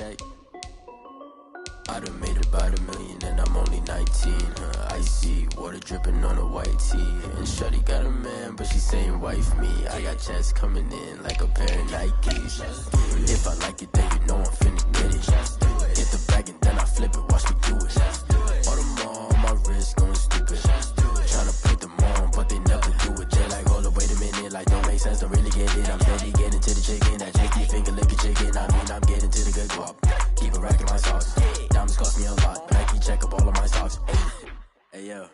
check. I done made about $1 million and I'm only 19. Icy water dripping on a white tee. And shawty got a man, but she saying wife me. I got checks coming in like a pair of Nikes. If I like it, then you know I'm finna get it. Get the bag and then I flip it, watch me do it. All them all on my wrist going stupid. Tryna put them on, but they never do it. They're like, hold up, wait a minute, like don't make sense, don't really get it. I'm steady getting to the chicken, that cheeky finger licking chicken. I mean, I'm getting to the good guap. Keep a rack in my sauce. Diamonds cost me a lot. Nike check up all of my stocks. Hey yo,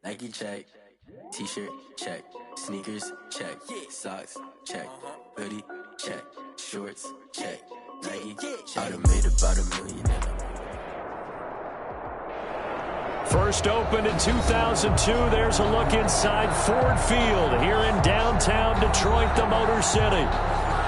Nike check. T-shirt check. Sneakers check. Socks check. Hoodie check. Shorts check. Nike check. I done made about $1 million and I'm First opened in 2002. There's a look inside Ford Field here in downtown Detroit, the Motor City.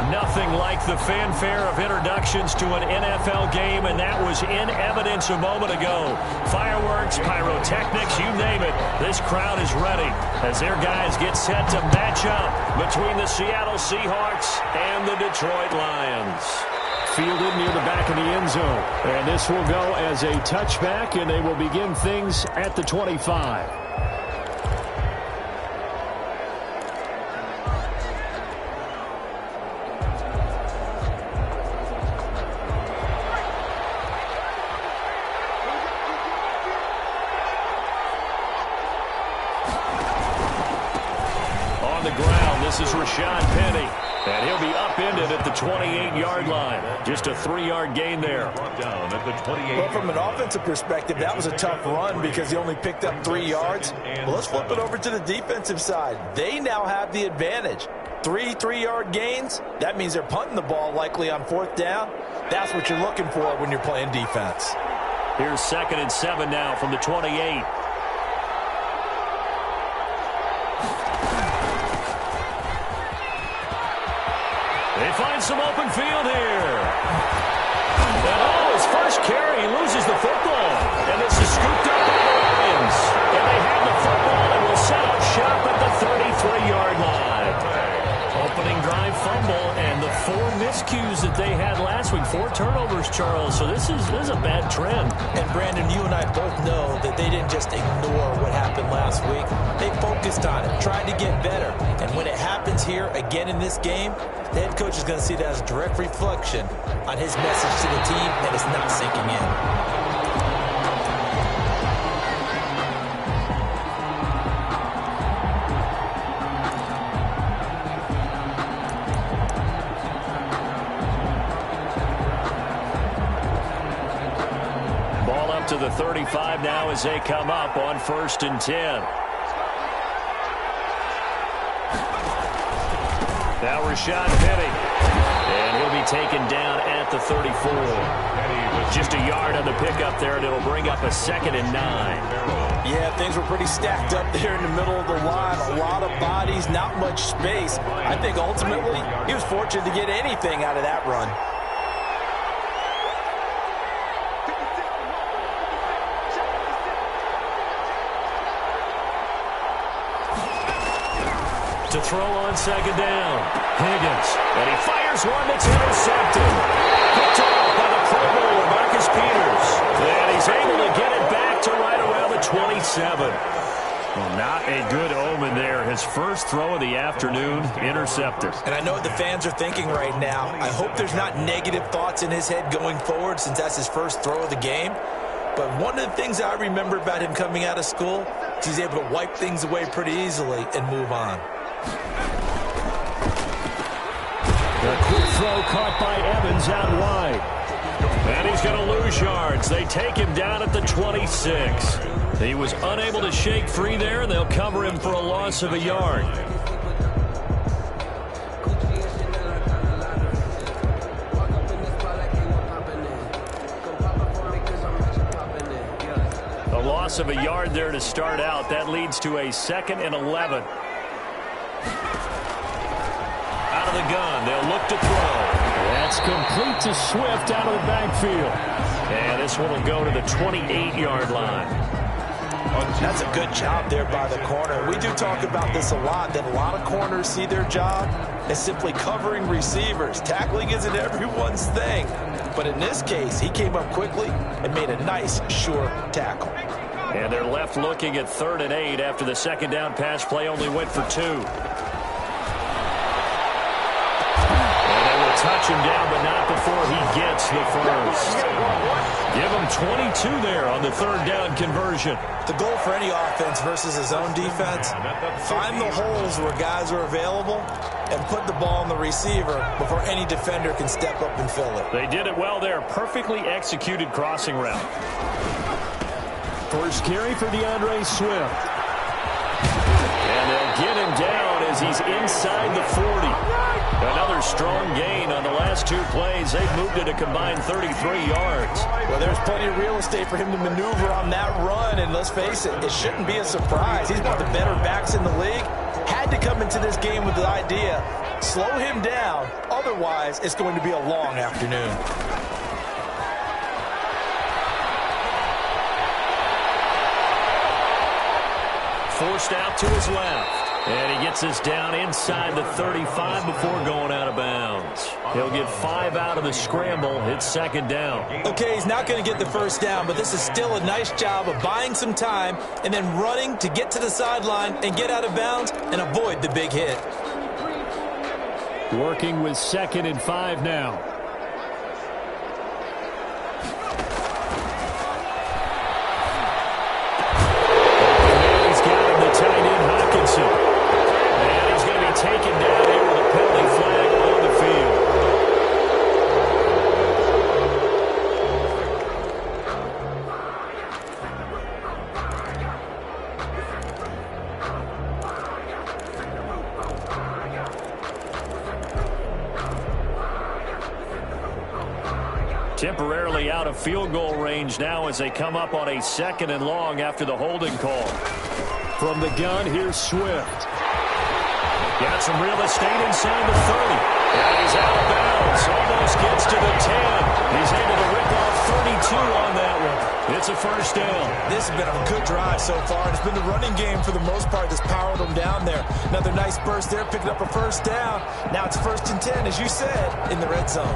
Nothing like the fanfare of introductions to an NFL game, and that was in evidence a moment ago. Fireworks, pyrotechnics, you name it. This crowd is ready as their guys get set to match up between the Seattle Seahawks and the Detroit Lions. Fielded near the back of the end zone. And this will go as a touchback, and they will begin things at the 25. On the ground, this is Rashad Penny. And he'll be upended at the 28-yard line. Just a 3-yard gain there. Down at the 28. Well, from an offensive perspective, that was a tough run because he only picked up 3 yards. Well, let's flip it over to the defensive side. They now have the advantage. 3 3-yard gains. That means they're punting the ball likely on 4th down. That's what you're looking for when you're playing defense. Here's 2nd and 7 now from the 28. They find some open field here. And his first carry, he loses the football. And this is scooped up by the Lions. And they have the football and will set up shop at the 33-yard line. Opening drive fumble and the 4 miscues that they had last week. 4 turnovers, Charles. So this is a bad trend. And Brandon, you and I both know that they didn't just ignore what happened last week. They focused on it, tried to get better. And when it happens here again in this game, the head coach is going to see that as a direct reflection on his message to the team, and it's not sinking in. To the 35 now as they come up on 1st and 10. Now Rashad Penny. And he'll be taken down at the 34. Just a yard on the pickup there, and it'll bring up a 2nd and 9. Yeah, things were pretty stacked up there in the middle of the line. A lot of bodies, not much space. I think ultimately he was fortunate to get anything out of that run. To throw on 2nd down. Higgins. And he fires one that's intercepted. Picked off by the Pro Bowler, Marcus Peters. And he's able to get it back to right around the 27. Well, not a good omen there. His first throw of the afternoon, intercepted. And I know what the fans are thinking right now. I hope there's not negative thoughts in his head going forward since that's his first throw of the game. But one of the things I remember about him coming out of school is he's able to wipe things away pretty easily and move on. A quick throw caught by Evans out wide. And he's going to lose yards. They take him down at the 26. He was unable to shake free there, and they'll cover him for a loss of a yard. A loss of a yard there to start out. That leads to a 2nd and 11. Out of the gun, they'll look to throw. That's complete to Swift out of the backfield. And this one will go to the 28-yard line. That's a good job there by the corner. We do talk about this a lot, that a lot of corners see their job as simply covering receivers. Tackling isn't everyone's thing. But in this case, he came up quickly and made a nice, sure tackle. And they're left looking at 3rd and 8 after the second down pass play only went for 2. And they will touch him down, but not before he gets the first. Give him 22 there on the 3rd down conversion. The goal for any offense versus his own defense, find the holes where guys are available and put the ball on the receiver before any defender can step up and fill it. They did it well there. Perfectly executed crossing route. First carry for DeAndre Swift. And they'll get him down as he's inside the 40. Another strong gain on the last 2 plays. They've moved it a combined 33 yards. Well, there's plenty of real estate for him to maneuver on that run, and let's face it, it shouldn't be a surprise. He's one of the better backs in the league. Had to come into this game with the idea, slow him down, otherwise it's going to be a long afternoon. Forced out to his left. And he gets us down inside the 35 before going out of bounds. He'll get 5 out of the scramble. It's 2nd down. Okay, he's not going to get the first down, but this is still a nice job of buying some time and then running to get to the sideline and get out of bounds and avoid the big hit. Working with 2nd and 5 now. Taken down here with a penalty flag on the field. Temporarily out of field goal range now as they come up on a 2nd and long after the holding call. From the gun, here's Swift. Got some real estate inside the 30. And he's out of bounds. Almost gets to the 10. He's able to rip off 32 on that one. It's a first down. This has been a good drive so far. It's been the running game for the most part that's powered them down there. Another nice burst there, picking up a first down. Now it's 1st and 10, as you said, in the red zone.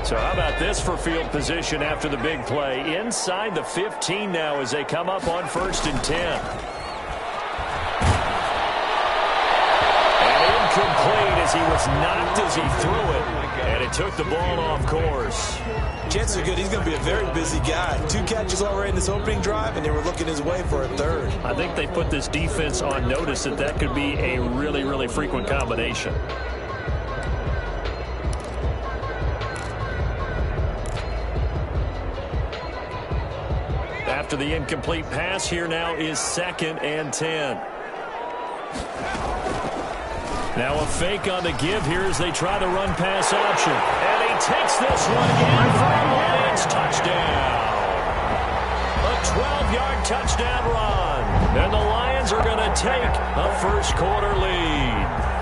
So how about this for field position after the big play? Inside the 15 now as they come up on 1st and 10. And incomplete as he was knocked as he threw it. And it took the ball off course. Chances are good he's going to be a very busy guy. 2 catches already in this opening drive, and they were looking his way for a 3rd. I think they put this defense on notice that could be a really, really frequent combination. After the incomplete pass, here now is 2nd and 10. Now a fake on the give here as they try the run pass option. And he takes this one in for a Lions touchdown. A 12-yard touchdown run. And the Lions are going to take a first-quarter lead.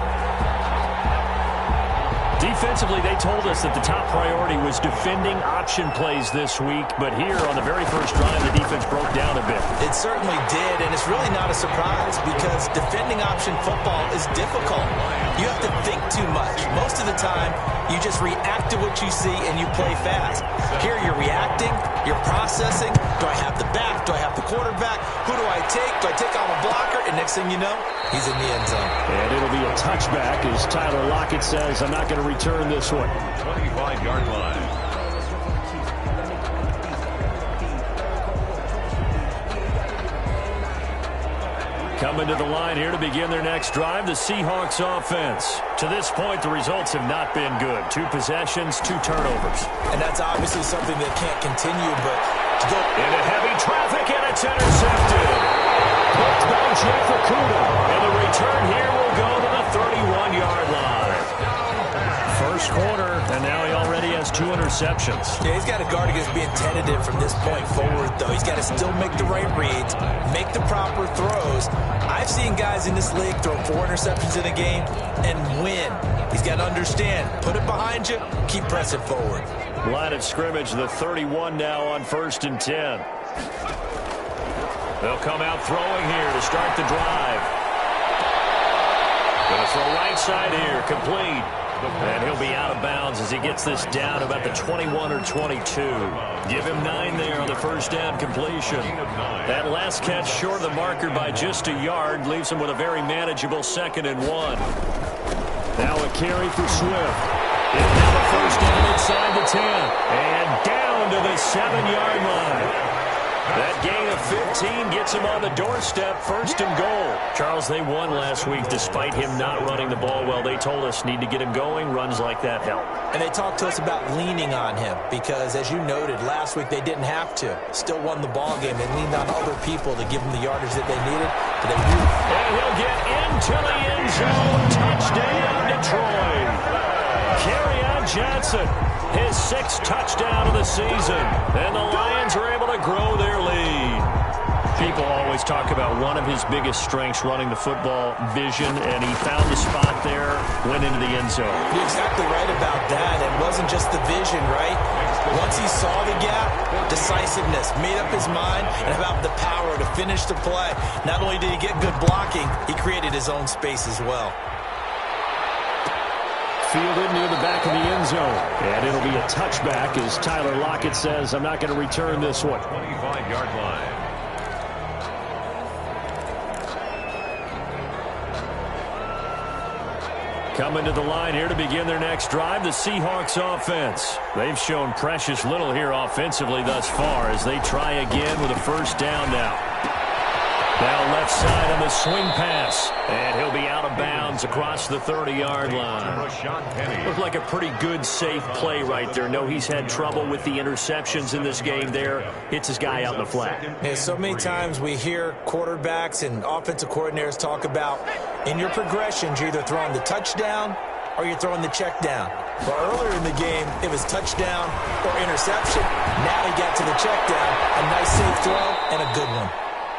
Defensively, they told us that the top priority was defending option plays this week, but here on the very first drive, the defense broke down a bit. It certainly did, and it's really not a surprise because defending option football is difficult. You have to think too much. Most of the time, you just react to what you see and you play fast. Here, you're reacting, you're processing. Do I have the back? Do I have the quarterback? Who do I take? Do I take on a blocker? And next thing you know, he's in the end zone. And it'll be a touchback as Tyler Lockett says, I'm not going to return this one. 25-yard line. Coming to the line here to begin their next drive, the Seahawks offense. To this point, the results have not been good. 2 possessions, 2 turnovers. And that's obviously something that can't continue, but to go into heavy traffic, and it's intercepted. Picked by Jeff Okudah. And the return here will go to the 31-yard line. First quarter, and now he already has 2 interceptions. Yeah, he's got to guard against being tentative from this point forward, though. He's got to still make the right reads, make the proper throws. I've seen guys in this league throw 4 interceptions in a game and win. He's got to understand, put it behind you, keep pressing forward. Line of scrimmage, the 31 now on 1st and 10. They'll come out throwing here to start the drive. Going to throw right side here, complete. And he'll be out of bounds as he gets this down about the 21 or 22. Give him 9 there on the first down completion. That last catch short of the marker by just a yard leaves him with a very manageable 2nd and 1. Now a carry for Swift. And now the first down inside the 10. And down to the 7-yard line. That gain of 15 gets him on the doorstep, 1st and goal. Charles, they won last week despite him not running the ball well. They told us need to get him going. Runs like that help. And they talked to us about leaning on him because, as you noted, last week they didn't have to. Still won the ball game. They leaned on other people to give them the yardage that they needed. But they knew. And he'll get into the end zone. Touchdown, Detroit. Kerryon Johnson, his 6th touchdown of the season. And the Lions are able to grow their lead. People always talk about one of his biggest strengths, running the football, vision, and he found the spot there, went into the end zone. You're exactly right about that. It wasn't just the vision, right? Once he saw the gap, decisiveness, made up his mind, and about the power to finish the play. Not only did he get good blocking, he created his own space as well. Fielded near the back of the end zone. And it'll be a touchback as Tyler Lockett says, I'm not going to return this one. 25-yard line. Coming to the line here to begin their next drive, the Seahawks offense. They've shown precious little here offensively thus far as they try again with a first down now. Now left side on the swing pass. And he'll be out of bounds across the 30-yard line. Looked like a pretty good, safe play right there. No, he's had trouble with the interceptions in this game there. Hits his guy out in the flat. Yeah, so many times we hear quarterbacks and offensive coordinators talk about in your progressions, you're either throwing the touchdown or you're throwing the check down. But earlier in the game, it was touchdown or interception. Now he got to the check down. A nice safe throw and a good one.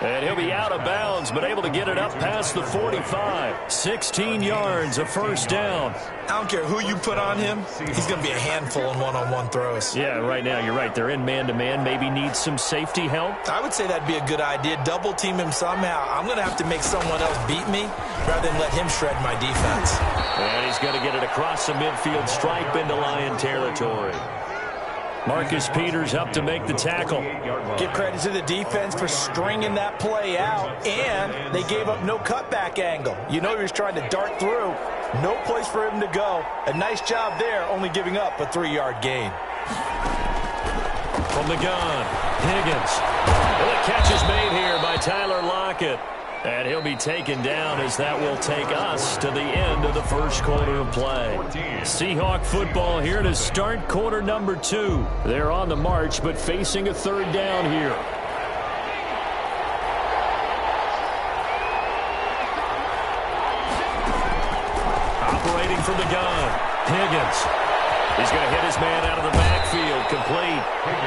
And he'll be out of bounds, but able to get it up past the 45. 16 yards, a first down. I don't care who you put on him. He's going to be a handful in one-on-one throws. Yeah, right now, you're right. They're in man-to-man. Maybe needs some safety help. I would say that'd be a good idea. Double team him somehow. I'm going to have to make someone else beat me rather than let him shred my defense. And he's going to get it across the midfield stripe into Lion territory. Marcus Peters up to make the tackle. Give credit to the defense for stringing that play out, and they gave up no cutback angle. You know he was trying to dart through. No place for him to go. A nice job there, only giving up a 3-yard gain. From the gun, Higgins. And the catch is made here by Tyler Lockett. And he'll be taken down as that will take us to the end of the first quarter of play. Seahawk football here to start quarter number 2. They're on the march, but facing a third down here. Operating from the gun, Higgins. He's going to hit his man out of the backfield, complete.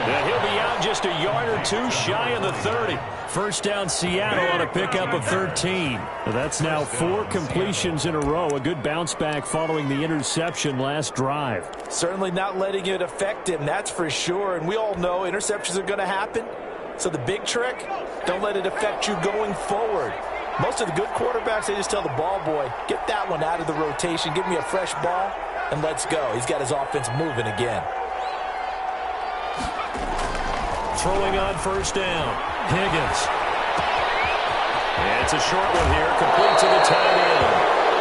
And he'll be out just a yard or two shy of the 30. First down Seattle on a pickup of 13. That's now 4 completions in a row. A good bounce back following the interception last drive. Certainly not letting it affect him, that's for sure. And we all know interceptions are going to happen. So the big trick, don't let it affect you going forward. Most of the good quarterbacks, they just tell the ball boy, get that one out of the rotation, give me a fresh ball, and let's go. He's got his offense moving again. Throwing on first down, Higgins. And it's a short one here, complete to the tight end.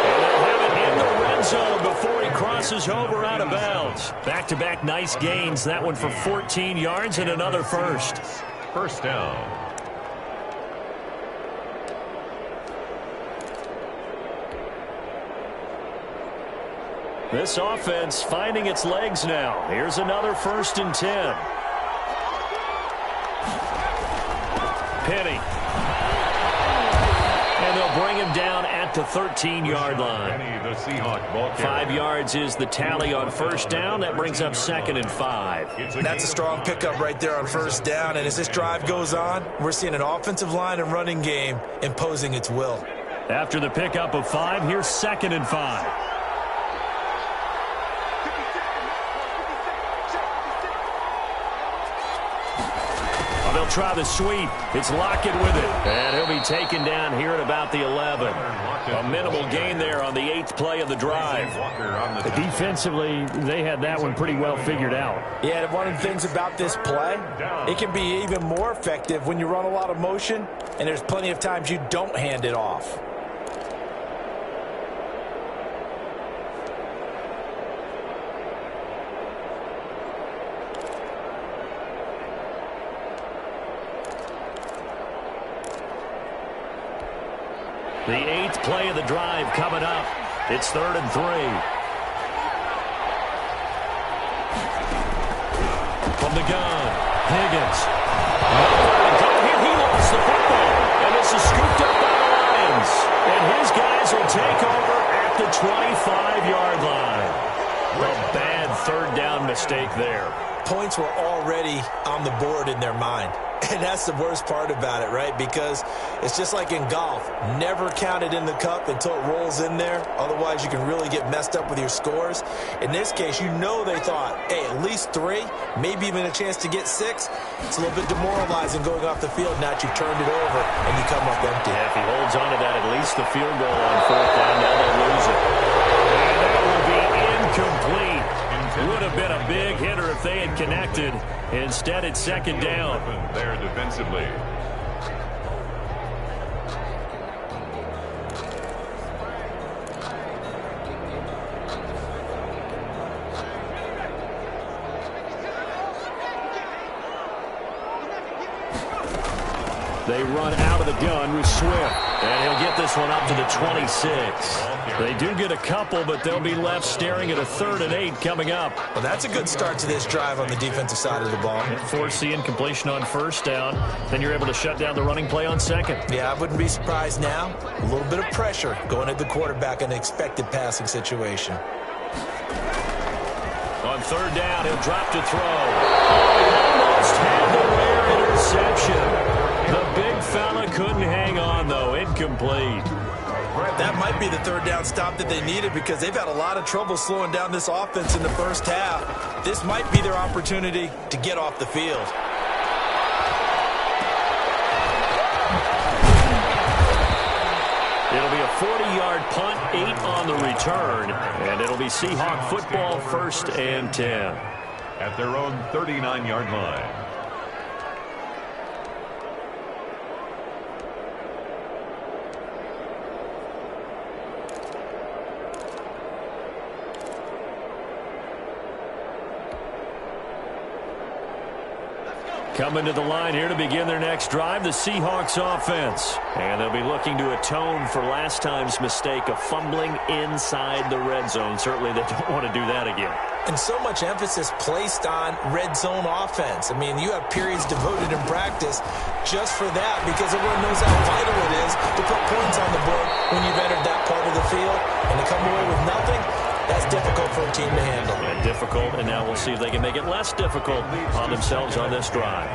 And they'll have it in the red zone before he crosses over out of bounds. Back-to-back nice gains. That one for 14 yards and another first. First down. This offense finding its legs now. Here's another 1st and 10. Penny. And they'll bring him down at the 13-yard line. 5 yards is the tally on first down. That brings up 2nd and 5. That's a strong pickup right there on first down. And as this drive goes on, we're seeing an offensive line and running game imposing its will. After the pickup of 5, here's 2nd and 5. They'll try the sweep. It's Lockett with it. And he'll be taken down here at about the 11. A minimal gain there on the 8th play of the drive. Defensively, they had that one pretty well figured out. Yeah, one of the things about this play, it can be even more effective when you run a lot of motion, and there's plenty of times you don't hand it off. The 8th play of the drive coming up. It's 3rd and 3. From the gun, Higgins. He lost the football, and this is scooped up by the Lions. And his guys will take over at the 25-yard line. A bad 3rd down mistake there. Points were already on the board in their mind. And that's the worst part about it, right? Because it's just like in golf. Never count it in the cup until it rolls in there. Otherwise, you can really get messed up with your scores. In this case, you know they thought, hey, at least 3, maybe even a chance to get 6. It's a little bit demoralizing going off the field. Now that you've turned it over and you come up empty. Yeah, if he holds on to that, at least the field goal on 4th down, now they'll lose it. And that will be incomplete. Would have been a big hitter if they had connected. Instead, it's 2nd down. There defensively. They run out of the gun with Swift. And he'll get this one up to the 26. They do get a couple, but they'll be left staring at a 3rd and 8 coming up. Well, that's a good start to this drive on the defensive side of the ball. Force the incompletion on 1st down. Then you're able to shut down the running play on 2nd. Yeah, I wouldn't be surprised now. A little bit of pressure going at the quarterback in an expected passing situation. On 3rd down, he'll drop to throw. Almost had the rare interception. The big fella couldn't hang on, though. Incomplete. That might be the 3rd down stop that they needed because they've had a lot of trouble slowing down this offense in the first half. This might be their opportunity to get off the field. It'll be a 40-yard punt, 8 on the return, and it'll be Seahawk football, 1st and 10. At their own 39-yard line. Coming to the line here to begin their next drive, the Seahawks offense. And they'll be looking to atone for last time's mistake of fumbling inside the red zone. Certainly they don't want to do that again. And so much emphasis placed on red zone offense. I mean, you have periods devoted in practice just for that because everyone knows how vital it is to put points on the board when you've entered that part of the field. And to come away with nothing, that's difficult for a team to handle. Yeah, difficult, and now we'll see if they can make it less difficult on themselves on this drive.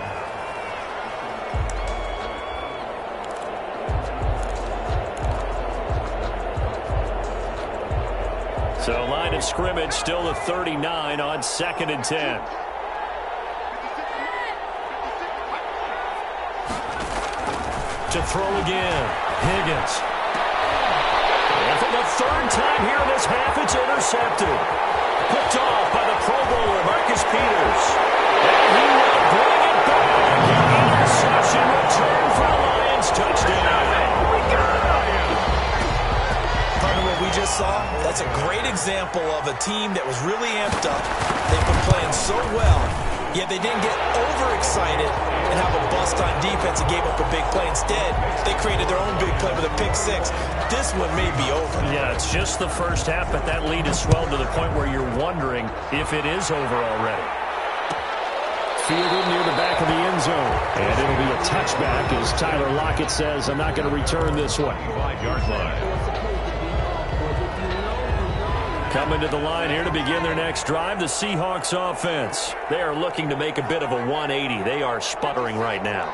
So line of scrimmage still the 39 on 2nd and 10. To throw again, Higgins. And for the 3rd time here in this half, it's intercepted. Picked off by the Pro Bowler, Marcus Peters. And he will bring it back. Interception return for the Lions. Touchdown. Partner, what we just saw, that's a great example of a team that was really amped up. They've been playing so well, yet they didn't get overexcited and have a bust on defense and gave up a big play. Instead, they created their own big play with a pick 6. This one may be over. Yeah, it's just the first half, but that lead has swelled to the point where you're wondering if it is over already. Fielded near the back of the end zone. And it'll be a touchback as Tyler Lockett says, I'm not going to return this one. 5-yard line. Coming to the line here to begin their next drive, the Seahawks offense. They are looking to make a bit of a 180. They are sputtering right now.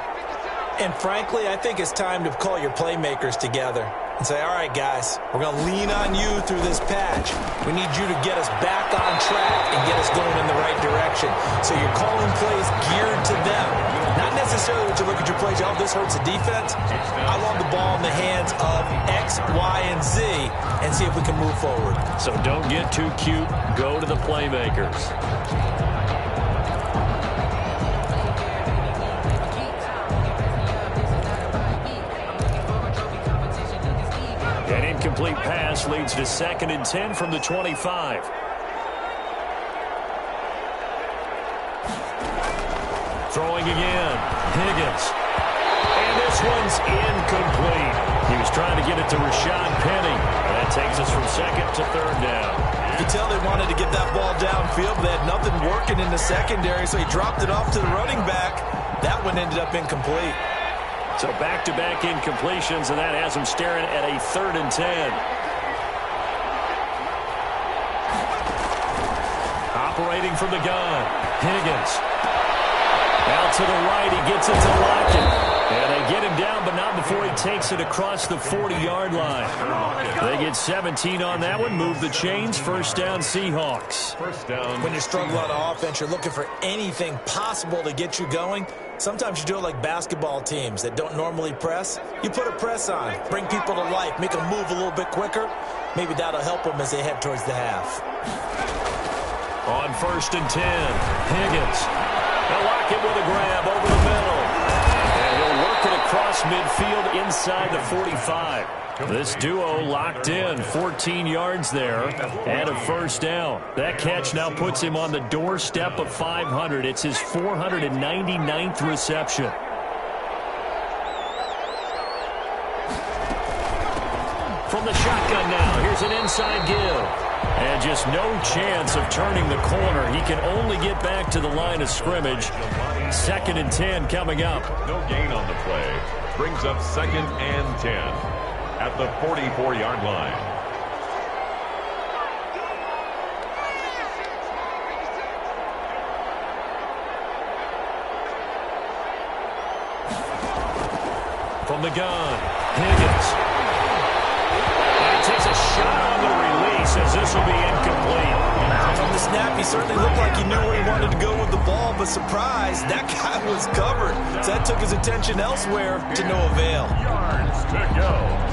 And frankly, I think it's time to call your playmakers together. and say, all right, guys, we're going to lean on you through this patch. We need you to get us back on track and get us going in the right direction. So you're calling plays geared to them. Not necessarily that you look at your plays, oh, this hurts the defense. I want the ball in the hands of X, Y, and Z and see if we can move forward. So don't get too cute. Go to the playmakers. An incomplete pass leads to 2nd and 10 from the 25. Throwing again. Higgins. And this one's incomplete. He was trying to get it to Rashad Penny. And that takes us from 2nd to 3rd down. You could tell they wanted to get that ball downfield, but they had nothing working in the secondary, so he dropped it off to the running back. That one ended up incomplete. So back-to-back incompletions, and that has him staring at a 3rd and 10. Operating from the gun. Higgins. Out to the right, he gets it to Lockett. And they get him down, but not before he takes it across the 40-yard line. They get 17 on that one, move the chains, 1st down Seahawks. First down. When you struggle on offense, you're looking for anything possible to get you going. Sometimes you do it like basketball teams that don't normally press. You put a press on, bring people to life, make them move a little bit quicker. Maybe that'll help them as they head towards the half. On 1st and 10, Higgins. Now Lockett with a grab over the middle. And he'll work it across midfield inside the 45. This duo locked in, 14 yards there and a 1st down. That catch now puts him on the doorstep of 500. It's his 499th reception. From the shotgun now, here's an inside give. And just no chance of turning the corner. He can only get back to the line of scrimmage. 2nd and 10 coming up. No gain on the play. Brings up 2nd and 10 at the 44-yard line. From the gun, Higgins. And he takes a shot on the release as this will be incomplete. From the snap, he certainly looked like he knew where he wanted to go with the ball, but surprise, that guy was covered. So that took his attention elsewhere to no avail. Yards to go.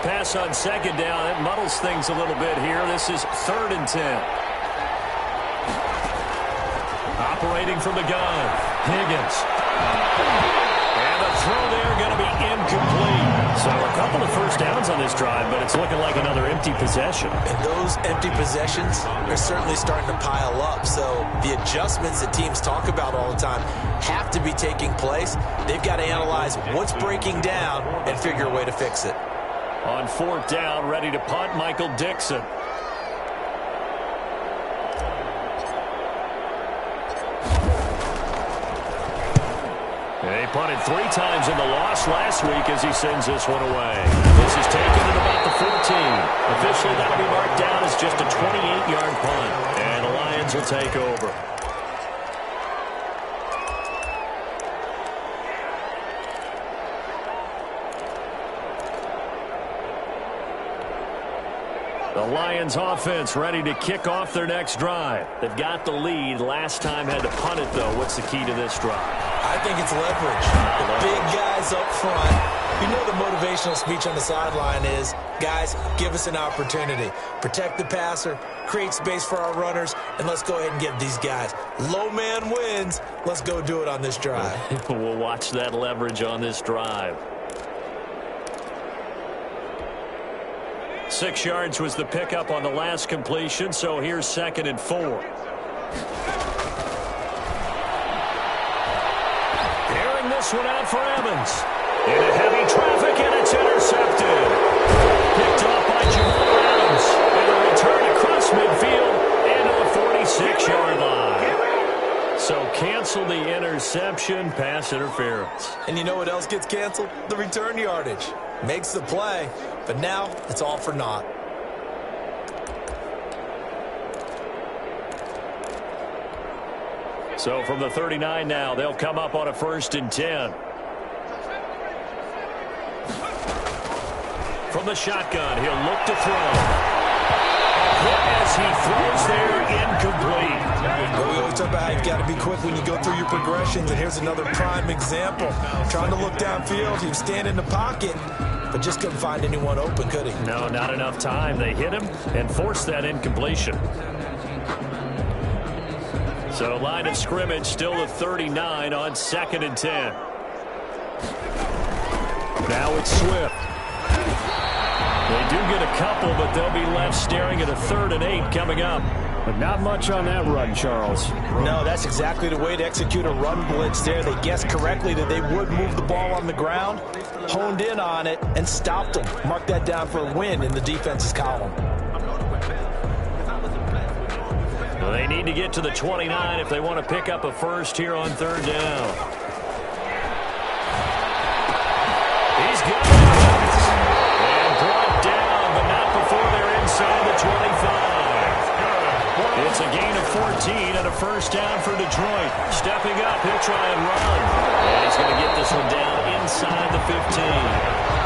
Pass on 2nd down. It muddles things a little bit here. This is 3rd and 10. Operating from the gun. Higgins. And the throw there going to be incomplete. So a couple of 1st downs on this drive, but it's looking like another empty possession. And those empty possessions are certainly starting to pile up. So the adjustments that teams talk about all the time have to be taking place. They've got to analyze what's breaking down and figure a way to fix it. On 4th down, ready to punt, Michael Dixon. They punted 3 times in the loss last week as he sends this one away. This is taken at about the 14. Officially, that'll be marked down as just a 28-yard punt. And the Lions will take over. The Lions offense ready to kick off their next drive. They've got the lead. Last time had to punt it, though. What's the key to this drive? I think it's leverage. The big guys up front. You know the motivational speech on the sideline is, guys, give us an opportunity. Protect the passer, create space for our runners, and let's go ahead and get these guys. Low man wins. Let's go do it on this drive. We'll watch that leverage on this drive. 6 yards was the pickup on the last completion, so here's 2nd and 4. Airing this one out for Evans. Into heavy traffic, and it's intercepted. Picked up by Jamal Adams. And a return across midfield into the 46-yard line. So cancel the interception, pass interference. And you know what else gets canceled? The return yardage. Makes the play, but now it's all for naught. So from the 39 now, they'll come up on a 1st and 10. From the shotgun, he'll look to throw. As he throws there, incomplete. Well, we always talk about how you've got to be quick when you go through your progressions, and here's another prime example. Trying to look downfield, he was standing in the pocket, but just couldn't find anyone open, could he? No, not enough time. They hit him and forced that incompletion. So line of scrimmage still the 39 on 2nd and 10. Now it's Swift. They do get a couple, but they'll be left staring at a 3rd and 8 coming up. But not much on that run, Charles. No, that's exactly the way to execute a run blitz there. They guessed correctly that they would move the ball on the ground, honed in on it, and stopped them. Mark that down for a win in the defense's column. Well, they need to get to the 29 if they want to pick up a first here on 3rd down. He's got it. Before they're inside the 25. It's a gain of 14 and a 1st down for Detroit. Stepping up, he'll try and run. And he's going to get this one down inside the 15.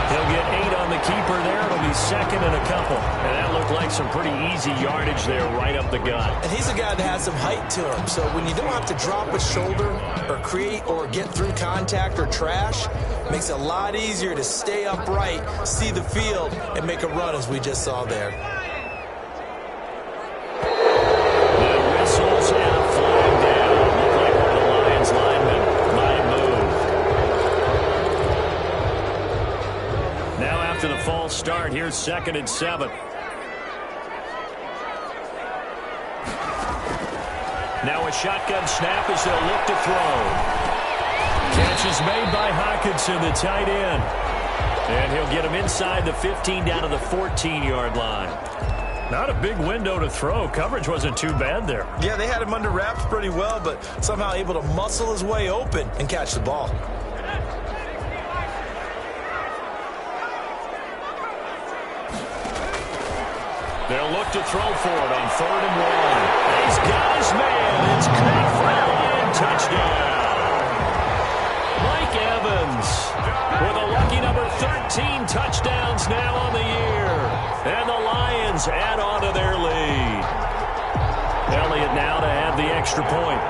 He'll get 8 on the keeper there. It'll be 2nd and a couple. And that looked like some pretty easy yardage there right up the gut. And he's a guy that has some height to him. So when you don't have to drop a shoulder or create or get through contact or trash, makes it a lot easier to stay upright, see the field, and make a run as we just saw there. The whistles and flying down. Look like one of the Lions linemen might move. Now after the false start, here's 2nd and 7. Now a shotgun snap as they'll look to throw. Catch is made by Hockenson, the tight end. And he'll get him inside the 15 down to the 14-yard line. Not a big window to throw. Coverage wasn't too bad there. Yeah, they had him under wraps pretty well, but somehow able to muscle his way open and catch the ball. They'll look to throw for it on 3rd and 1. He's got his man. It's caught for a Lion touchdown. Mike Evans with a lucky number 13 touchdowns now on the year. And the Lions add on to their lead. Elliott now to add the extra point.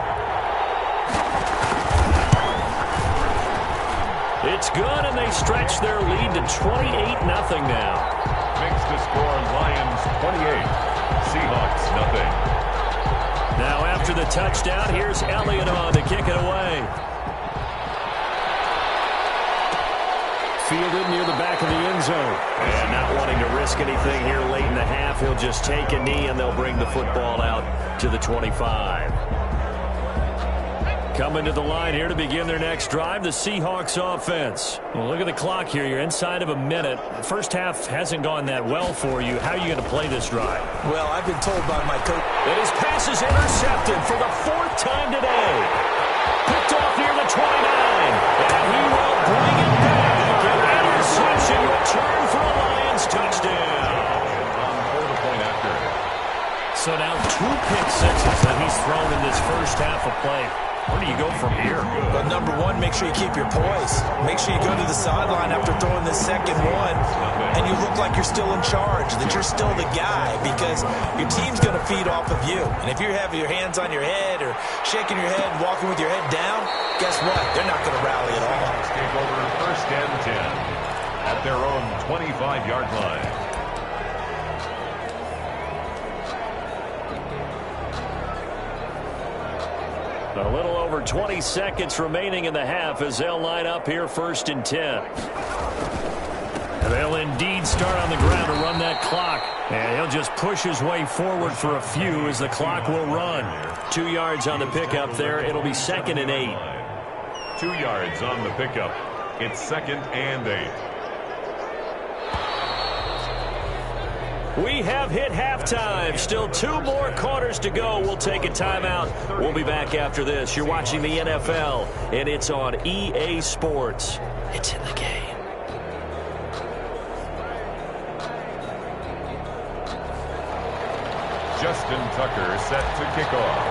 It's good, and they stretch their lead to 28-0 now. Makes the score Lions 28, Seahawks nothing. Now after the touchdown, here's Elliott on to kick it away. Fielded near the back of the end zone. And not wanting to risk anything here late in the half, he'll just take a knee and they'll bring the football out to the 25. Coming to the line here to begin their next drive, the Seahawks offense. Well, look at the clock here. You're inside of a minute. The first half hasn't gone that well for you. How are you going to play this drive? Well, I've been told by my coach that his pass is intercepted for the 4th time today. Picked off near the 29. And he will bring it back. An interception return for a Lions touchdown. So now 2 pick sixes that he's thrown in this first half of play. Where do you go from here? But number one, make sure you keep your poise. Make sure you go to the sideline after throwing this second one, and you look like you're still in charge, that you're still the guy, because your team's going to feed off of you. And if you have your hands on your head or shaking your head and walking with your head down, guess what? They're not going to rally at all. Take over 1st and 10 at their own 25-yard line. A little over 20 seconds remaining in the half as they'll line up here 1st and 10. They'll indeed start on the ground to run that clock. And he'll just push his way forward for a few as the clock will run. 2 yards on the pickup there. It'll be 2nd and 8. 2 yards on the pickup. It's 2nd and 8. We have hit halftime. Still 2 more quarters to go. We'll take a timeout. We'll be back after this. You're watching the NFL, and it's on EA Sports. It's in the game. Justin Tucker set to kick off.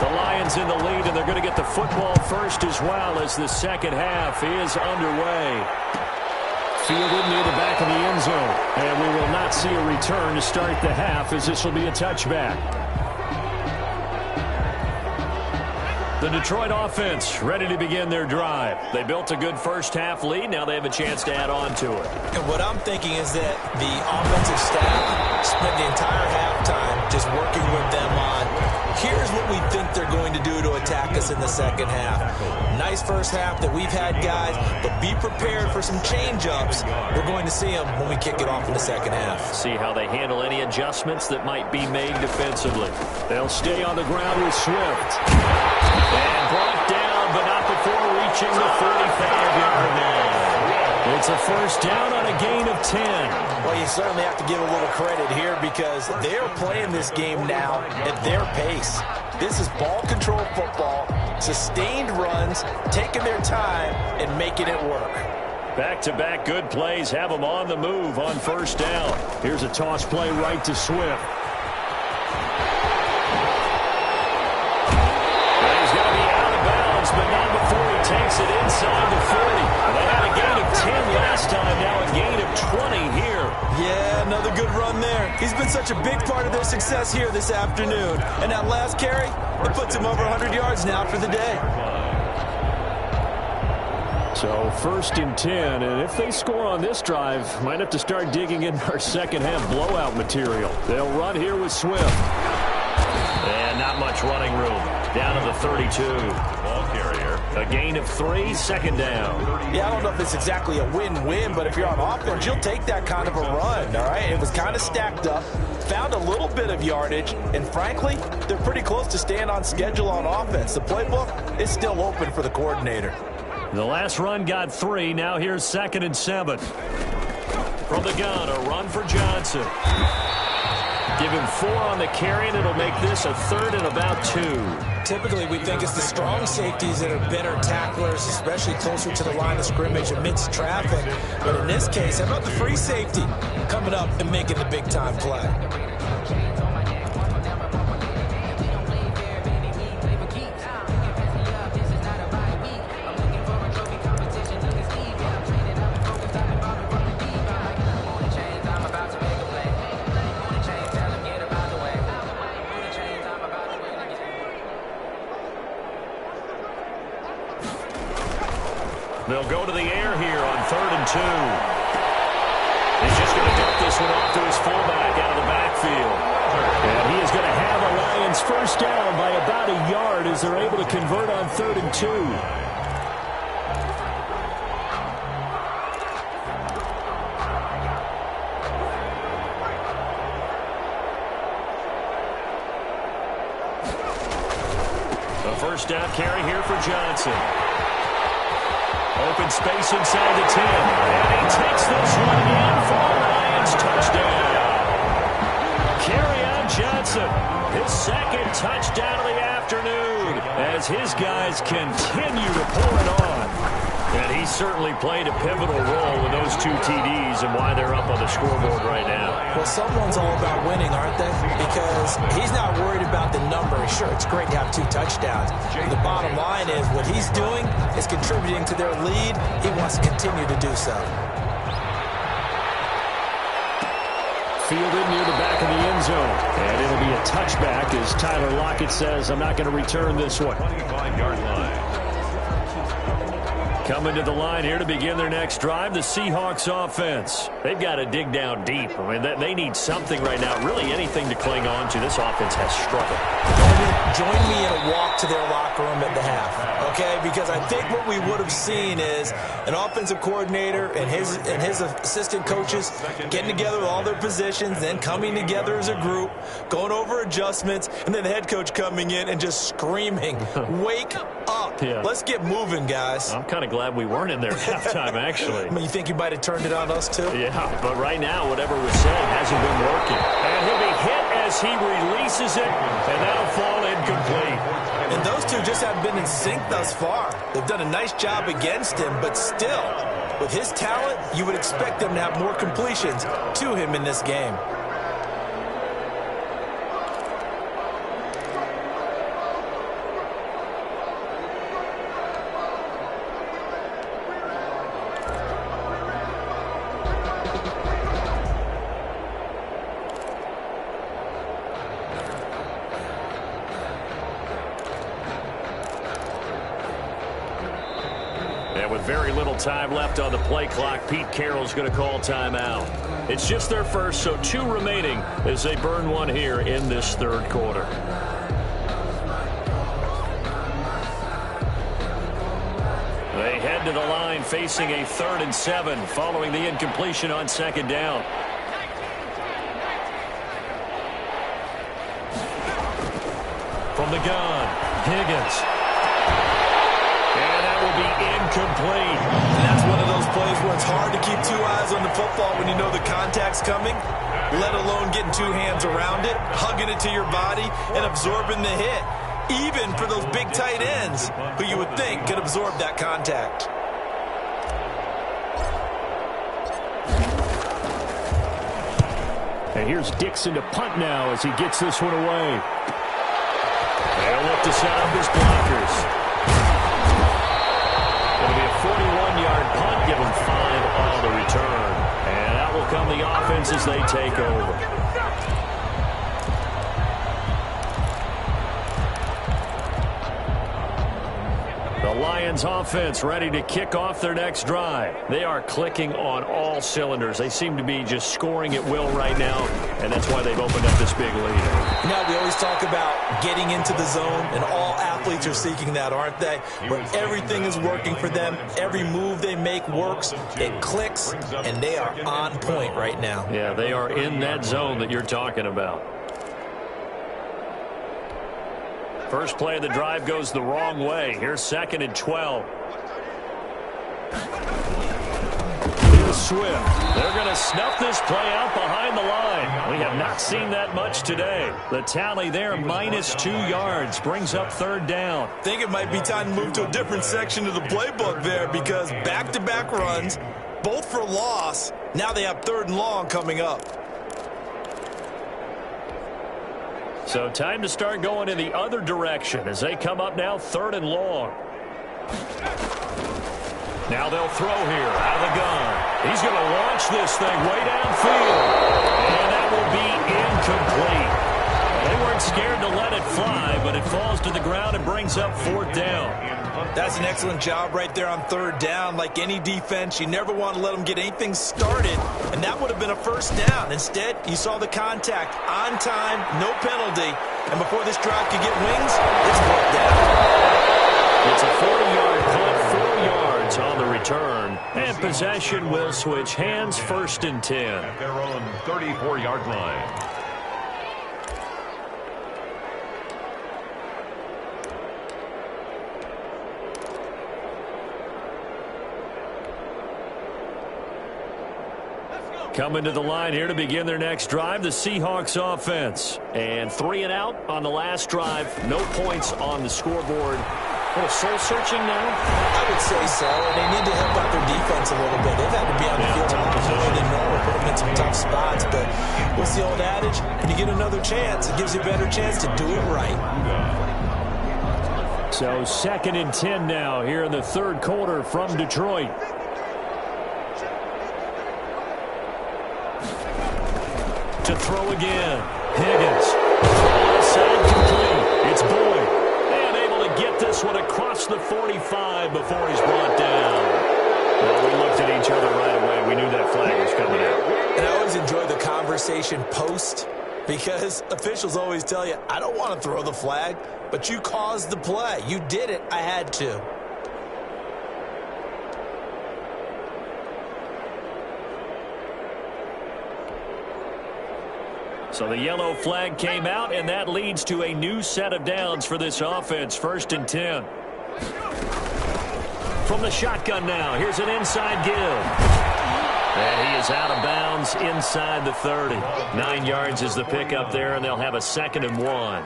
The Lions in the lead, and they're going to get the football first as well as the second half is underway. Fielded near the back of the end zone, and we will not see a return to start the half as this will be a touchback. The Detroit offense ready to begin their drive. They built a good first-half lead. Now they have a chance to add on to it. And what I'm thinking is that the offensive staff spent the entire halftime just working with them on, here's what we think they're going to do to attack us in the second half. Nice first half that we've had, guys, but be prepared for some change-ups. We're going to see them when we kick it off in the second half. See how they handle any adjustments that might be made defensively. They'll stay on the ground with Swift. And brought down, but not before reaching the 45-yard line. It's a first down on a gain of 10. Well, you certainly have to give a little credit here because they're playing this game now at their pace. This is ball control football, sustained runs, taking their time and making it work. Back-to-back good plays have them on the move on first down. Here's a toss play right to Swift. But not before he takes it inside the 40. They had a gain of 10 last time, now a gain of 20 here. Yeah, another good run there. He's been such a big part of their success here this afternoon. And that last carry, it puts him over 100 yards now for the day. So first and 10, and if they score on this drive, might have to start digging in our second half blowout material. They'll run here with Swift. And not much running room. Down to the 32. Ball carrier. A gain of 3, second down. Yeah, I don't know if it's exactly a win-win, but if you're on offense, you'll take that kind of a run, all right? It was kind of stacked up, found a little bit of yardage, and frankly, they're pretty close to staying on schedule on offense. The playbook is still open for the coordinator. The last run got 3. Now here's 2nd and 7. From the gun, a run for Johnson. Give him 4 on the carry, and it'll make this a 3rd and about 2. Typically, we think it's the strong safeties that are better tacklers, especially closer to the line of scrimmage amidst traffic. But in this case, how about the free safety coming up and making the big-time play? They'll go to the air here on 3rd and 2. He's just going to dump this one off to his fullback out of the backfield. And he is going to have a Lions first down by about a yard as they're able to convert on 3rd and 2. The first down carry here for Johnson. Open space inside the 10. And he takes this one in for the Lions touchdown. Kerryon Johnson, his 2nd touchdown of the afternoon as his guys continue to pour it on. And he certainly played a pivotal role with those 2 TDs and why they're up on the scoreboard right now. Well, someone's all about winning, aren't they? Because he's not worried about the number. Sure, it's great to have 2 touchdowns. The bottom line is what he's doing is contributing to their lead. He wants to continue to do so. Fielded near the back of the end zone. And it'll be a touchback as Tyler Lockett says, I'm not going to return this one. 25-yard line. Coming to the line here to begin their next drive, the Seahawks offense. They've got to dig down deep. I mean, they need something right now, really anything to cling on to. This offense has struggled. Join me in a walk to their locker room at the half, okay? Because I think what we would have seen is an offensive coordinator and his assistant coaches getting together with all their positions, then coming together as a group, going over adjustments, and then the head coach coming in and just screaming, wake up. Yeah. Let's get moving, guys. I'm kind of glad we weren't in there at halftime, actually. I mean, you think you might have turned it on us, too? Yeah, but right now, whatever was said hasn't been working. And he'll be hit as he releases it, and that'll fall incomplete. And those two just haven't been in sync thus far. They've done a nice job against him, but still, with his talent, you would expect them to have more completions to him in this game. very little time left on the play clock. Pete Carroll's going to call timeout. It's just their first, so 2 remaining as they burn one here in this third quarter. They head to the line facing a 3rd and 7 following the incompletion on 2nd down. From the gun, Higgins. And that will be incomplete. And that's one of those plays where it's hard to keep 2 eyes on the football when you know the contact's coming, let alone getting 2 hands around it, hugging it to your body, and absorbing the hit. Even for those big tight ends who you would think could absorb that contact. And here's Dixon to punt now as he gets this one away. They'll look to set up his blockers. It'll be a 41-yard punt, give them 5 on the return. And that will come the offense as they take over. The Lions offense ready to kick off their next drive. They are clicking on all cylinders. They seem to be just scoring at will right now, and that's why they've opened up this big lead. Now, we always talk about getting into the zone, and all athletes are seeking that, aren't they? Where everything is working for them. Every move they make works. It clicks, and they are on point right now. Yeah, they are in that zone that you're talking about. First play of the drive goes the wrong way. Here's 2nd and 12. Here's Swift. They're going to snuff this play out behind the line. We have not seen that much today. The tally there, -2 yards, brings up 3rd down. I think it might be time to move to a different section of the playbook there because back-to-back runs, both for loss. Now they have 3rd and long coming up. So time to start going in the other direction as they come up now 3rd and long. Now they'll throw here out of the gun. He's going to launch this thing way downfield. And that will be incomplete. They weren't scared to let it fly, but it falls to the ground and brings up 4th down. That's an excellent job right there on 3rd down. Like any defense, you never want to let them get anything started, and that would have been a 1st down. Instead, you saw the contact on time, no penalty, and before this drive could get wings, it's 4th down. It's a 40-yard punt, 4 yards on the return, and possession will switch hands, 1st and 10. At their own 34-yard line. Coming to the line here to begin their next drive, the Seahawks offense. And 3 and out on the last drive. No points on the scoreboard. A little soul-searching now? I would say so. And they need to help out their defense a little bit. They've had to be on the field a lot more than normal, put them in some tough spots. But what's the old adage? When you get another chance, it gives you a better chance to do it right. So 2nd and 10 now here in the 3rd quarter from Detroit. To throw again. Higgins. Side complete. It's Boyd. And able to get this one across the 45 before he's brought down. Well, we looked at each other right away. We knew that flag was coming out. And I always enjoy the conversation post because officials always tell you, I don't want to throw the flag, but you caused the play. You did it. I had to. So the yellow flag came out, and that leads to a new set of downs for this offense. 1st and 10. From the shotgun now, here's an inside give. And he is out of bounds inside the 30. 9 yards is the pickup there, and they'll have a 2nd and 1.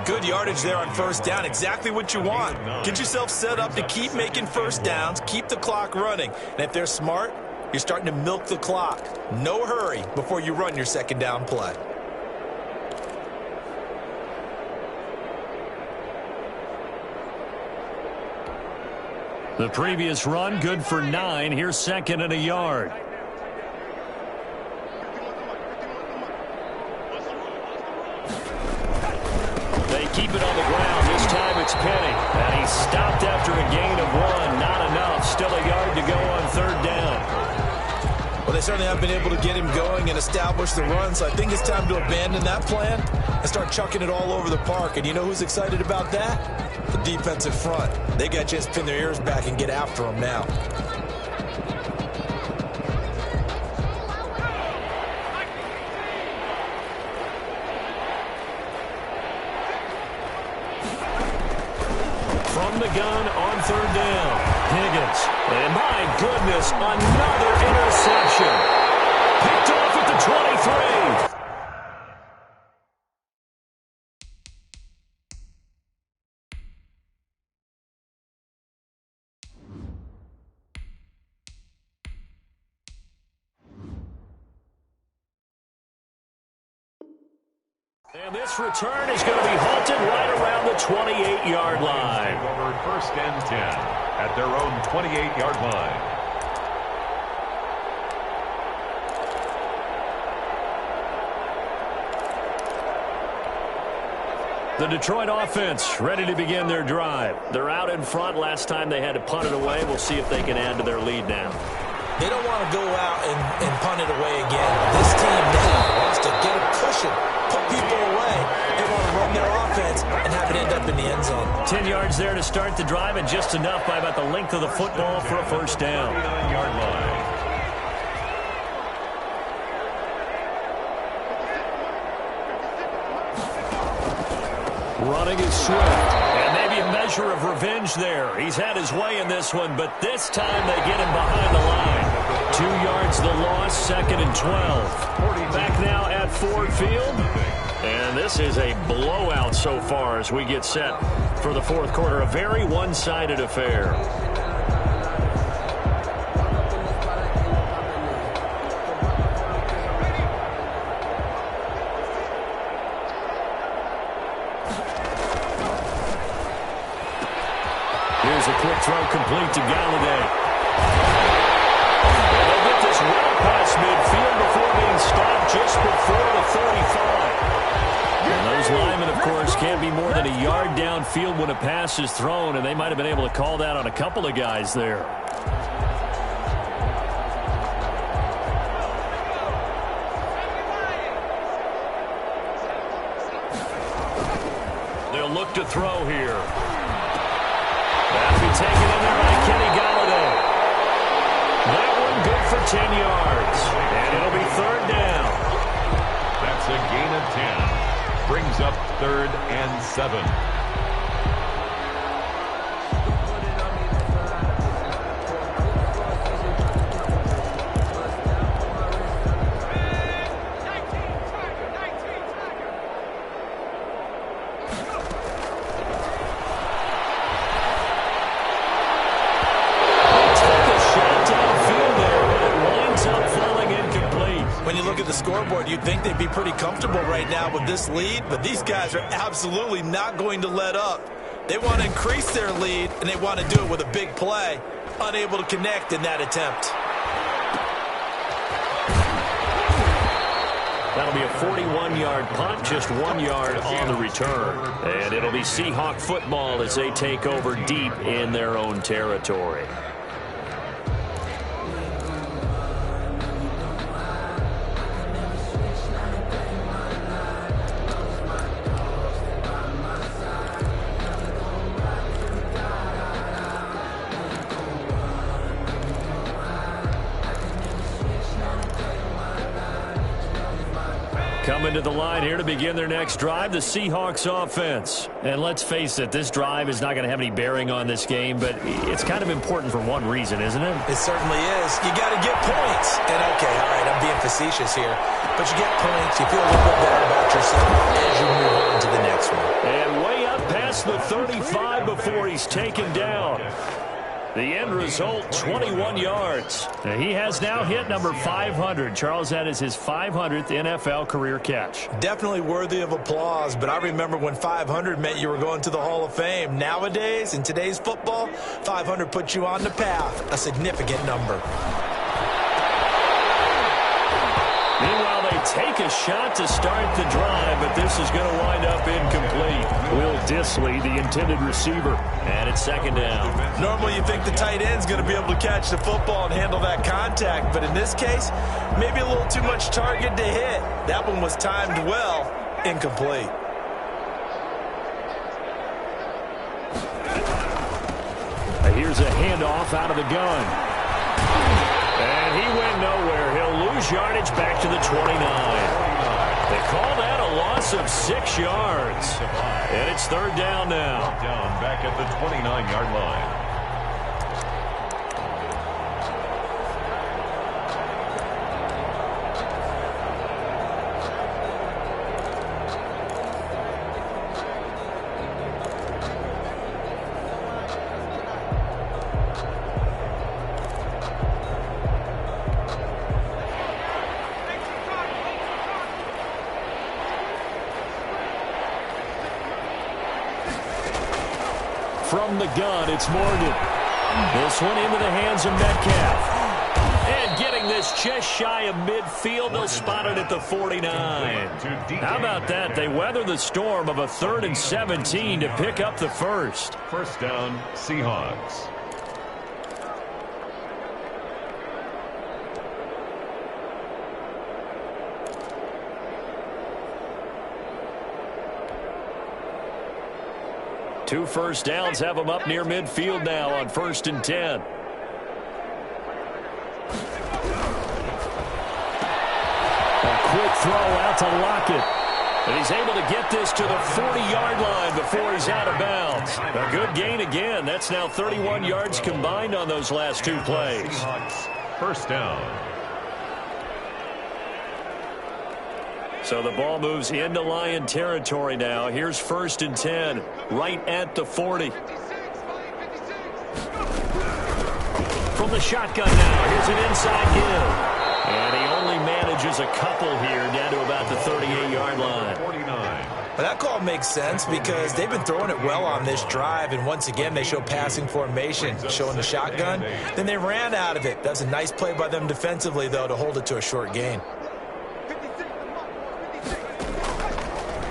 Good yardage there on 1st down. Exactly what you want. Get yourself set up to keep making 1st downs, keep the clock running. And if they're smart, you're starting to milk the clock. No hurry before you run your 2nd down play. The previous run, good for 9. Here's 2nd and a yard. They keep it on the ground. This This time it's Penny, and he stopped after a gain of 1. Not enough. Still a yard to go on 3rd down. Well, they certainly have been able to get him going and establish the run, so I think it's time to abandon that plan and start chucking it all over the park. And you know who's excited about that? The defensive front. They got a chance to pin their ears back and get after him now. From the gun on 3rd down, Higgins. And my goodness, another interception. Picked off at the 23. And this return is going to be halted right around the 28-yard line. Over 1st and 10 at their own 28-yard line. The Detroit offense ready to begin their drive. They're out in front. Last time they had to punt it away. We'll see if they can add to their lead now. They don't want to go out and punt it away again. This team now wants to get a cushion, put people away. They want to run their offense and have it end up in the end zone. 10 yards there to start the drive, and just enough by about the length of the football for a 1st down. 39-yard line. Running is Swift. And maybe a measure of revenge there. He's had his way in this one, but this time they get him behind the line. 2 yards the loss, 2nd and 12. Back now at Ford Field. And this is a blowout so far as we get set for the 4th quarter. A very one-sided affair. Here's a quick throw complete to Galladay. And they'll get this well past midfield before being stopped just before the 35. And those linemen, of course, can't be more than a yard downfield when a pass is thrown, and they might have been able to call that on a couple of guys there. They'll look to throw here. That'll be taken in there by Kenny Galladay. That one good for 10 yards. And it'll be 3rd down. That's a gain of 10. Brings up 3rd and 7. Scoreboard, you'd think they'd be pretty comfortable right now with this lead, but these guys are absolutely not going to let up. They want to increase their lead, and they want to do it with a big play. Unable to connect in that attempt. That'll be a 41-yard punt, just 1 yard on the return. And it'll be Seahawk football as they take over deep in their own territory. Coming to the line here to begin their next drive, the Seahawks offense. And let's face it, this drive is not going to have any bearing on this game, but it's kind of important for one reason, isn't it? It certainly is. You got to get points. And okay, all right, I'm being facetious here, but you get points, you feel a little bit better about yourself as you move on to the next one. And way up past the 35 before he's taken down. The end result, 21 yards. He has now hit number 500. Charles, that is his 500th NFL career catch. Definitely worthy of applause, but I remember when 500 meant you were going to the Hall of Fame. Nowadays, in today's football, 500 puts you on the path, a significant number. Meanwhile, they take a shot to start the drive, but this is going to wind up incomplete. Will Dissly, the intended receiver. And it's second down. Normally you think the tight end's going to be able to catch the football and handle that contact, but in this case, maybe a little too much target to hit. That one was timed well, incomplete. Here's a handoff out of the gun. And he went nowhere. He'll lose yardage back to the 29. They call that a loss of 6 yards. And it's third down now. Down back at the 29-yard line. From the gun, it's Morgan. This one into the hands of Metcalf. And getting this just shy of midfield, they'll spot it at the 49. How about that? They weather the storm of a 3rd and 17 to pick up the first. First down, Seahawks. Two first downs have them up near midfield now on 1st and 10. A quick throw out to Lockett. And he's able to get this to the 40-yard line before he's out of bounds. A good gain again. That's now 31 yards combined on those last 2 plays. Seahawks, first down. So the ball moves into Lion territory now. Here's 1st and 10, right at the 40. From the shotgun now, here's an inside give. And he only manages a couple here down to about the 38-yard line. 49. Well, that call makes sense because they've been throwing it well on this drive, and once again they show passing formation, showing the shotgun. Then they ran out of it. That's a nice play by them defensively, though, to hold it to a short gain.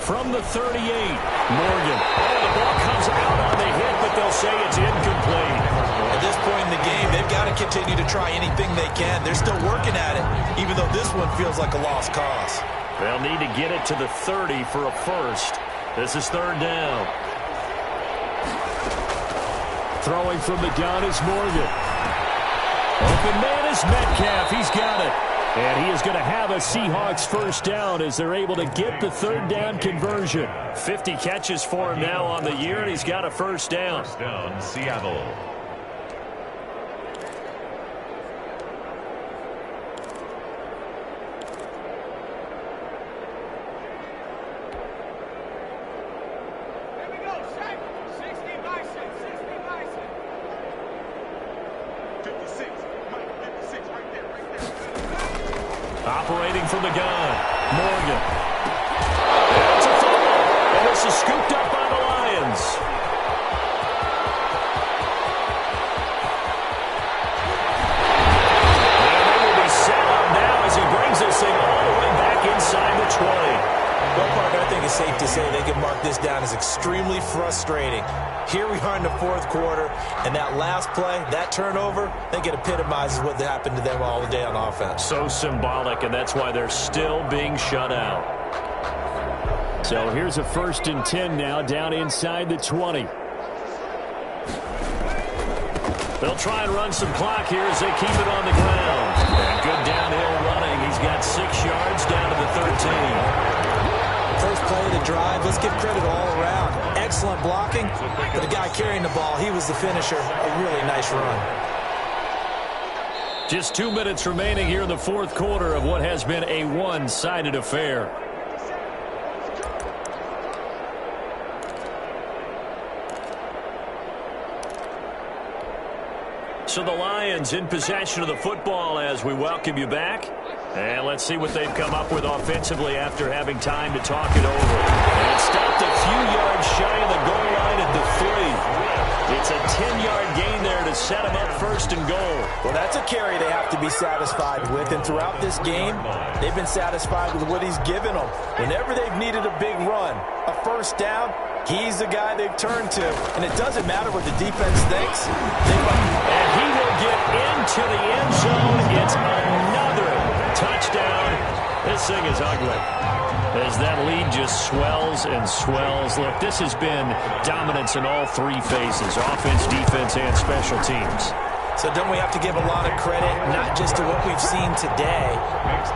From the 38, Morgan. Oh, the ball comes out on the hit, but they'll say it's incomplete. At this point in the game, they've got to continue to try anything they can. They're still working at it, even though this one feels like a lost cause. They'll need to get it to the 30 for a first. This is third down. Throwing from the gun is Morgan. Open man is Metcalf. He's got it. And he is going to have a Seahawks first down as they're able to get the third down conversion. 50 catches for him now on the year, and he's got a first down. First down, Seattle. Operating from the gun, Morgan. It's a fumble, and this is scooped up by the Lions. And they will be set up now as he brings this thing all the way back inside the 20. Well, Parker, I think it's safe to say they can mark this down as extremely frustrating. Here we are in the 4th quarter, and that last play, that turnover, I think it epitomizes what happened to them all day on offense. So symbolic, and that's why they're still being shut out. So here's a 1st and 10 now down inside the 20. They'll try and run some clock here as they keep it on the ground. And good downhill running. He's got 6 yards down to the 13. First play of the drive, let's give credit all around. Excellent blocking, but the guy carrying the ball, he was the finisher. A really nice run. Just 2 minutes remaining here in the 4th quarter of what has been a one-sided affair. So the Lions in possession of the football as we welcome you back. And let's see what they've come up with offensively after having time to talk it over. And stopped a few yards shy of the goal line at the 3. It's a 10-yard gain there to set them up first and goal. Well, that's a carry they have to be satisfied with. And throughout this game, they've been satisfied with what he's given them. Whenever they've needed a big run, a first down, he's the guy they've turned to. And it doesn't matter what the defense thinks. And he will get into the end zone. It's another touchdown. This thing is ugly as that lead just swells and swells. Look, this has been dominance in all three phases, offense, defense, and special teams. So don't we have to give a lot of credit, not just to what we've seen today,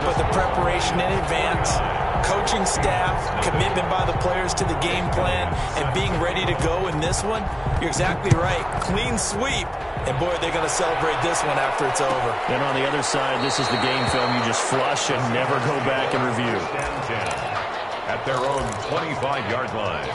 but the preparation in advance, coaching staff, commitment by the players to the game plan, and being ready to go in this one? You're exactly right. Clean sweep. And, boy, they're going to celebrate this one after it's over. And on the other side, this is the game film you just flush and never go back and review. At their own 25-yard line.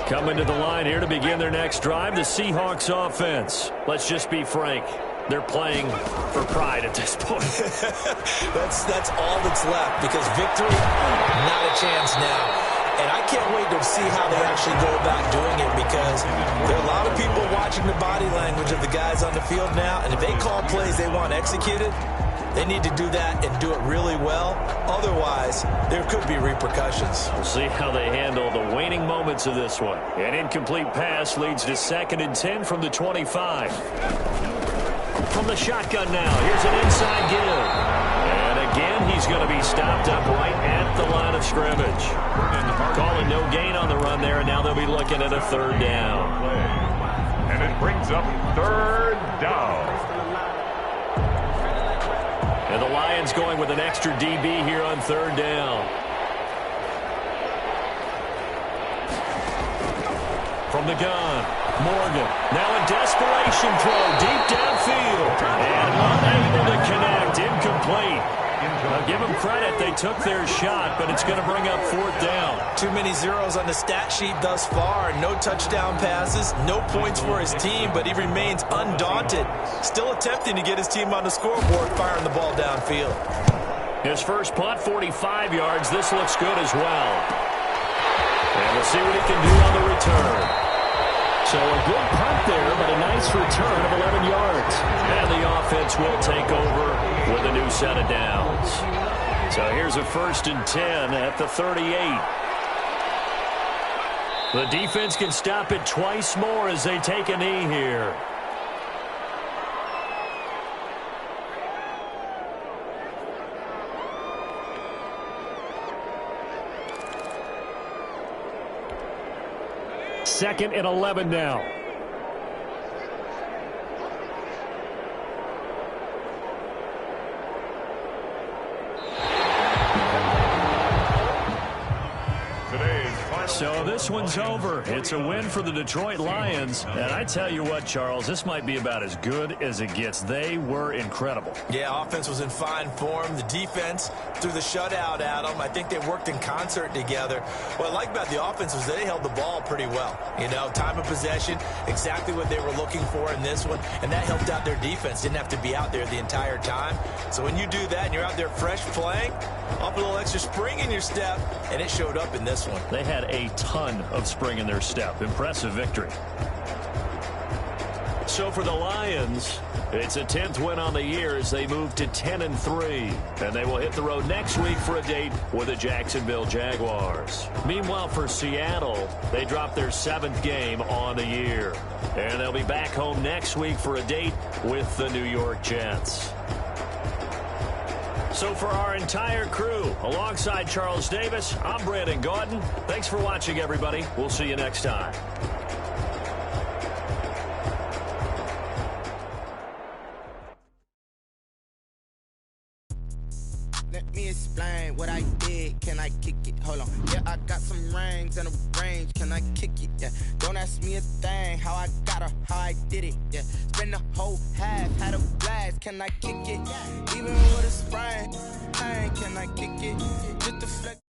Coming to the line here to begin their next drive, the Seahawks offense. Let's just be frank. They're playing for pride at this point. That's all that's left, because victory, not a chance now. And I can't wait to see how they actually go about doing it, because there are a lot of people watching the body language of the guys on the field now, and if they call plays they want executed, they need to do that and do it really well. Otherwise, there could be repercussions. We'll see how they handle the waning moments of this one. An incomplete pass leads to 2nd and 10 from the 25. From the shotgun now, here's an inside give. And again, he's going to be stopped up right at the line of scrimmage. Calling no gain on the run there, and now they'll be looking at a 3rd down. And it brings up 3rd down. And the Lions going with an extra DB here on 3rd down. From the gun, Morgan. Now a desperation throw deep downfield. And unable to connect. Incomplete. Now give them credit. They took their shot, but it's going to bring up 4th down. Too many zeros on the stat sheet thus far. No touchdown passes, no points for his team, but he remains undaunted. Still attempting to get his team on the scoreboard, firing the ball downfield. His first punt, 45 yards. This looks good as well. And we'll see what he can do on the return. So a good punt there, but a nice return of 11 yards. And the offense will take over with a new set of downs. So here's a 1st and 10 at the 38. The defense can stop it twice more as they take a knee here. Second and 11 now. So this one's over. It's a win for the Detroit Lions. And I tell you what, Charles, this might be about as good as it gets. They were incredible. Yeah, offense was in fine form. The defense threw the shutout at them. I think they worked in concert together. What I like about the offense was they held the ball pretty well. You know, time of possession, exactly what they were looking for in this one. And that helped out their defense. Didn't have to be out there the entire time. So when you do that and you're out there fresh playing, up a little extra spring in your step, and it showed up in this one. They had a ton of spring in their step. Impressive victory. So for the Lions, it's a 10th win on the year as they move to 10-3. And they will hit the road next week for a date with the Jacksonville Jaguars. Meanwhile, for Seattle, they dropped their 7th game on the year. And they'll be back home next week for a date with the New York Jets. So for our entire crew, alongside Charles Davis, I'm Brandon Gaudin. Thanks for watching, everybody. We'll see you next time. Let me explain what I did. Can I kick it? Hold on. Yeah, I got some rings and a range. Can I kick it? Yeah. Don't ask me a thing. How I got her, how I did it. Yeah. Spend the whole half, had a blast. Can I kick it? Even with a sprain, can I kick it? Just the flex.